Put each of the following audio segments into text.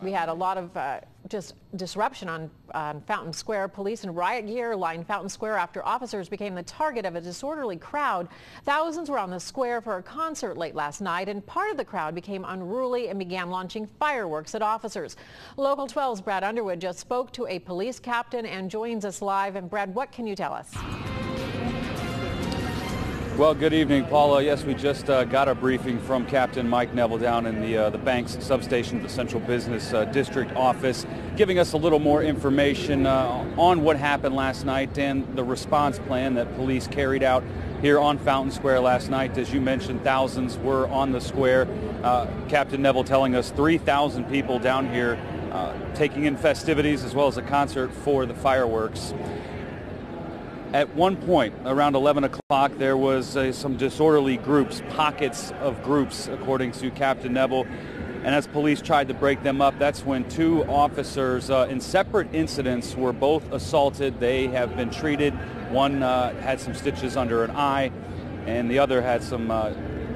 We had a lot of just disruption on Fountain Square. Police in riot gear lined Fountain Square after officers became the target of a disorderly crowd. Thousands were on the square for a concert late last night, and part of the crowd became unruly and began launching fireworks at officers. Local 12's Brad Underwood just spoke to a police captain and joins us live. And Brad, what can you tell us? Well, good evening, Paula. Yes, we just got a briefing from Captain Mike Neville down in the Banks substation, the Central Business District office, giving us a little more information on what happened last night and the response plan that police carried out here on Fountain Square last night. As you mentioned, thousands were on the square. Captain Neville telling us 3,000 people down here taking in festivities as well as a concert for the fireworks. At one point, around 11 o'clock, there was some disorderly groups, pockets of groups, according to Captain Neville. And as police tried to break them up, that's when two officers in separate incidents were both assaulted. They have been treated. One had some stitches under an eye, and the other had some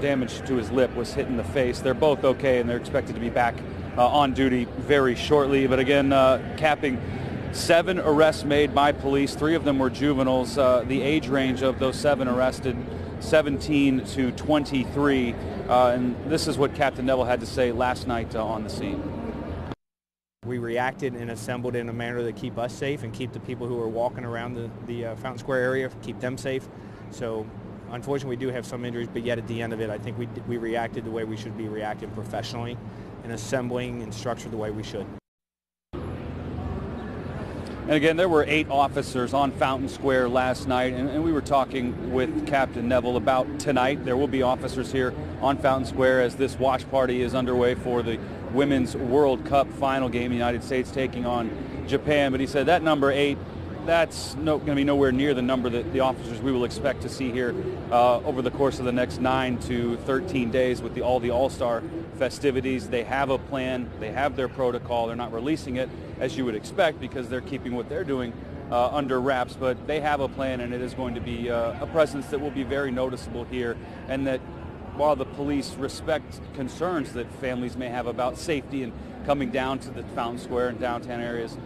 damage to his lip, was hit in the face. They're both okay, and they're expected to be back on duty very shortly. But again, capping 7 arrests made by police. 3 of them were juveniles. The age range of those 7 arrested, 17 to 23. And this is what Captain Neville had to say last night on the scene. We reacted and assembled in a manner that keep us safe and keep the people who are walking around the Fountain Square area, keep them safe. So unfortunately, we do have some injuries, but yet at the end of it, I think we reacted the way we should be reacting, professionally, and assembling and structured the way we should. And again, there were 8 officers on Fountain Square last night, and we were talking with Captain Neville about tonight. There will be officers here on Fountain Square as this watch party is underway for the Women's World Cup final game, the United States taking on Japan. But he said that number 8, that's going to be nowhere near the number that the officers we will expect to see here over the course of the next 9 to 13 days with all the All-Star festivities. They have a plan. They have their protocol. They're not releasing it, as you would expect, because they're keeping what they're doing under wraps. But they have a plan, and it is going to be a presence that will be very noticeable here, and that while the police respect concerns that families may have about safety and coming down to the Fountain Square and downtown areas,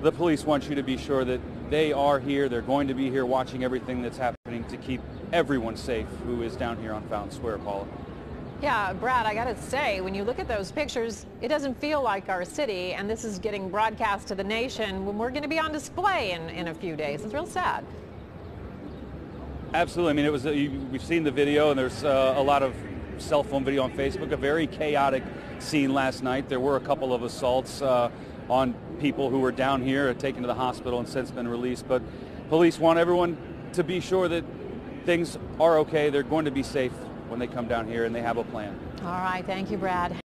the police want you to be sure that they are here, they're going to be here watching everything that's happening to keep everyone safe who is down here on Fountain Square, Paula. Yeah, Brad, I got to say, when you look at those pictures, it doesn't feel like our city, and this is getting broadcast to the nation when we're going to be on display in a few days. It's real sad. Absolutely. I mean, it was we've seen the video, and there's a lot of cell phone video on Facebook. A very chaotic scene last night. There were a couple of assaults on people who were down here, taken to the hospital and since been released. But police want everyone to be sure that things are okay. They're going to be safe when they come down here, and they have a plan. All right. Thank you, Brad.